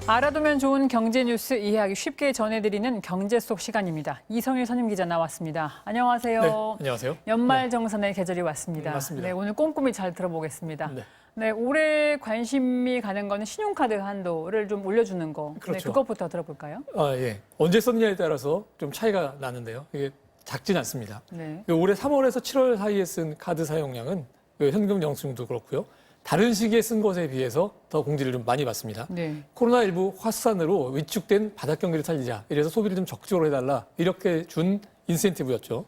알아두면 좋은 경제 뉴스 이해하기 쉽게 전해드리는 경제 속 시간입니다. 이성일 선임기자 나왔습니다. 안녕하세요. 네, 안녕하세요. 연말 정산의 계절이 왔습니다. 맞습니다. 네, 오늘 꼼꼼히 잘 들어보겠습니다. 네. 네, 올해 관심이 가는 거는 신용카드 한도를 좀 올려주는 거. 그렇죠. 네, 그것부터 들어볼까요? 예. 언제 썼느냐에 따라서 좀 차이가 나는데요. 이게 작진 않습니다. 네. 올해 3월에서 7월 사이에 쓴 카드 사용량은 현금 영수증도 그렇고요. 다른 시기에 쓴 것에 비해서 더 공지를 좀 많이 받습니다. 네. 코로나19 확산으로 위축된 바닥 경기를 살리자. 이래서 소비를 좀 적극적으로 해달라. 이렇게 준 인센티브였죠.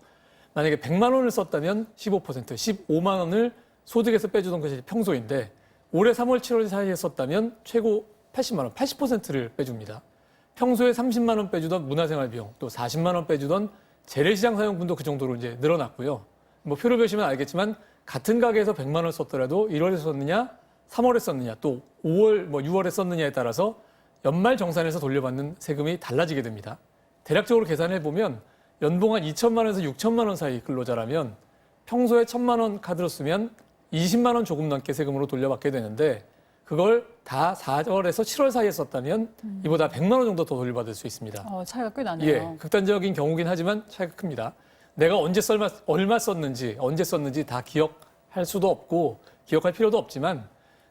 만약에 100만 원을 썼다면 15%, 15만 원을 소득에서 빼주던 것이 평소인데 올해 3월, 7월 사이에 썼다면 최고 80만 원, 80%를 빼줍니다. 평소에 30만 원 빼주던 문화생활 비용, 또 40만 원 빼주던 재래시장 사용분도 그 정도로 이제 늘어났고요. 뭐 표를 보시면 알겠지만 같은 가게에서 100만 원을 썼더라도 1월에 썼느냐, 3월에 썼느냐, 또 5월, 6월에 썼느냐에 따라서 연말 정산에서 돌려받는 세금이 달라지게 됩니다. 대략적으로 계산해 보면 연봉 한 2천만 원에서 6천만 원 사이 근로자라면 평소에 1,000만 원 카드로 쓰면 20만 원 조금 넘게 세금으로 돌려받게 되는데 그걸 다 4월에서 7월 사이에 썼다면 이보다 100만 원 정도 더 돌려받을 수 있습니다. 차이가 꽤 나네요. 예, 극단적인 경우긴 하지만 차이가 큽니다. 내가 언제 얼마 썼는지, 언제 썼는지 다 기억할 수도 없고 기억할 필요도 없지만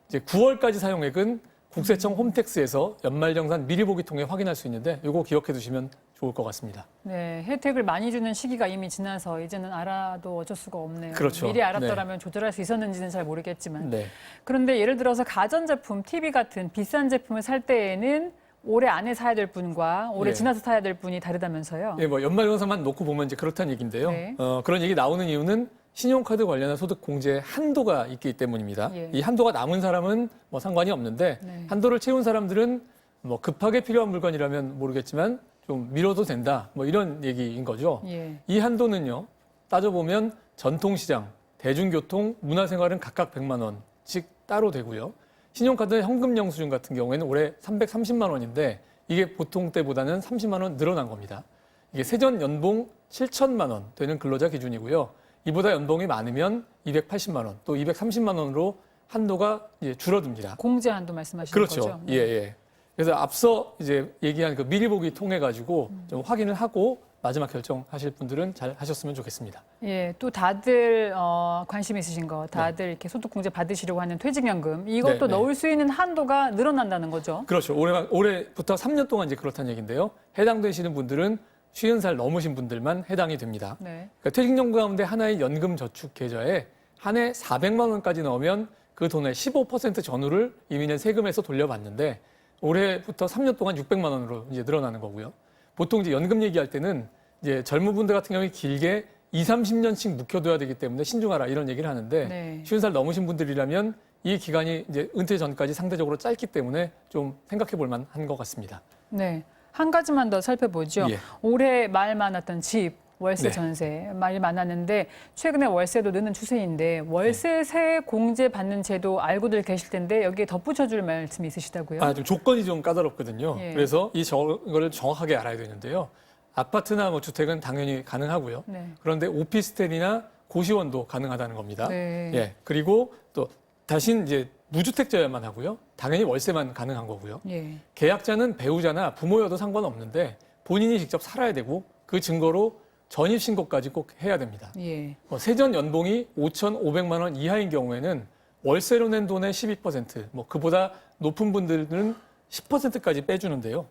이제 9월까지 사용액은 국세청 홈택스에서 연말정산 미리 보기 통해 확인할 수 있는데 이거 기억해 두시면 좋을 것 같습니다. 네, 혜택을 많이 주는 시기가 이미 지나서 이제는 알아도 어쩔 수가 없네요. 그렇죠. 미리 알았더라면 조절할 수 있었는지는 잘 모르겠지만. 네. 그런데 예를 들어서 가전제품, TV 같은 비싼 제품을 살 때에는 올해 안에 사야 될 분과 올해 예. 지나서 사야 될 분이 다르다면서요? 예, 뭐 연말정산만 놓고 보면 이제 그렇다는 얘기인데요. 네. 그런 얘기 나오는 이유는 신용카드 관련한 소득 공제에 한도가 있기 때문입니다. 예. 이 한도가 남은 사람은 뭐 상관이 없는데 네. 한도를 채운 사람들은 뭐 급하게 필요한 물건이라면 모르겠지만 좀 미뤄도 된다. 뭐 이런 얘기인 거죠. 예. 이 한도는요. 따져보면 전통시장, 대중교통, 문화생활은 각각 100만 원씩 따로 되고요. 신용카드 현금 영수증 같은 경우에는 올해 330만 원인데 이게 보통 때보다는 30만 원 늘어난 겁니다. 이게 세전 연봉 7천만 원 되는 근로자 기준이고요. 이보다 연봉이 많으면 280만 원, 또 230만 원으로 한도가 이제 줄어듭니다. 공제 한도 말씀하시는 그렇죠. 거죠? 예, 예. 그래서 앞서 이제 얘기한 그 미리 보기 통해 가지고 좀 확인을 하고 마지막 결정하실 분들은 잘 하셨으면 좋겠습니다. 예, 또 다들 관심 있으신 거, 다들 이렇게 소득공제 받으시려고 하는 퇴직연금 이것도 네, 네. 넣을 수 있는 한도가 늘어난다는 거죠. 그렇죠. 올해부터 3년 동안 이제 그렇다는 얘기인데요. 해당되시는 분들은 50살 넘으신 분들만 해당이 됩니다. 네. 그러니까 퇴직연금 가운데 하나의 연금 저축 계좌에 한 해 400만 원까지 넣으면 그 돈의 15% 전후를 이민년 세금에서 돌려받는데 올해부터 3년 동안 600만 원으로 이제 늘어나는 거고요. 보통 이제 연금 얘기할 때는 이제 젊은 분들 같은 경우에 길게 2, 30년씩 묵혀둬야 되기 때문에 신중하라 이런 얘기를 하는데 네. 50살 넘으신 분들이라면 이 기간이 이제 은퇴 전까지 상대적으로 짧기 때문에 좀 생각해 볼 만한 것 같습니다. 네. 한 가지만 더 살펴보죠. 예. 올해 말 많았던 집, 월세 네. 전세 말이 많았는데 최근에 월세도 느는 추세인데 월세 세액 공제 받는 제도 알고들 계실 텐데 여기에 덧붙여줄 말씀이 있으시다고요? 좀 조건이 좀 까다롭거든요. 예. 그래서 이거를 정확하게 알아야 되는데요. 아파트나 뭐 주택은 당연히 가능하고요. 네. 그런데 오피스텔이나 고시원도 가능하다는 겁니다. 네. 예. 그리고 또 다신 이제 무주택자여야만 하고요. 당연히 월세만 가능한 거고요. 예. 계약자는 배우자나 부모여도 상관없는데 본인이 직접 살아야 되고 그 증거로 전입신고까지 꼭 해야 됩니다. 예. 세전 연봉이 5,500만 원 이하인 경우에는 월세로 낸 돈의 12%, 그보다 높은 분들은 10%까지 빼주는데요.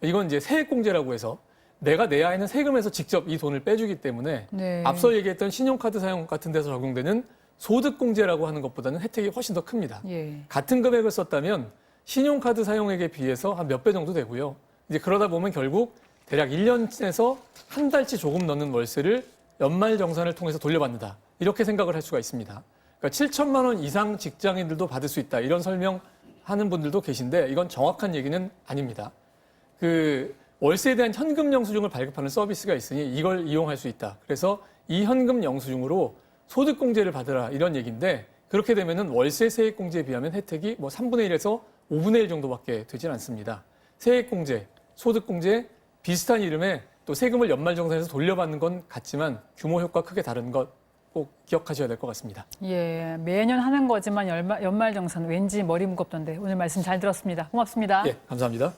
이건 이제 세액공제라고 해서 내가 내야 하는 세금에서 직접 이 돈을 빼주기 때문에 네. 앞서 얘기했던 신용카드 사용 같은 데서 적용되는 소득공제라고 하는 것보다는 혜택이 훨씬 더 큽니다. 예. 같은 금액을 썼다면 신용카드 사용액에 비해서 한 몇 배 정도 되고요. 이제 그러다 보면 결국 대략 1년에서 한 달치 조금 넣는 월세를 연말 정산을 통해서 돌려받는다. 이렇게 생각을 할 수가 있습니다. 그러니까 7천만 원 이상 직장인들도 받을 수 있다. 이런 설명하는 분들도 계신데 이건 정확한 얘기는 아닙니다. 그 월세에 대한 현금 영수증을 발급하는 서비스가 있으니 이걸 이용할 수 있다. 그래서 이 현금 영수증으로 소득공제를 받으라 이런 얘기인데 그렇게 되면은 월세 세액공제에 비하면 혜택이 3분의 1에서 5분의 1 정도밖에 되질 않습니다. 세액공제, 소득공제 비슷한 이름에 또 세금을 연말정산에서 돌려받는 건 같지만 규모 효과 크게 다른 것 꼭 기억하셔야 될 것 같습니다. 예, 매년 하는 거지만 연말정산 왠지 머리 무겁던데 오늘 말씀 잘 들었습니다. 고맙습니다. 예, 감사합니다.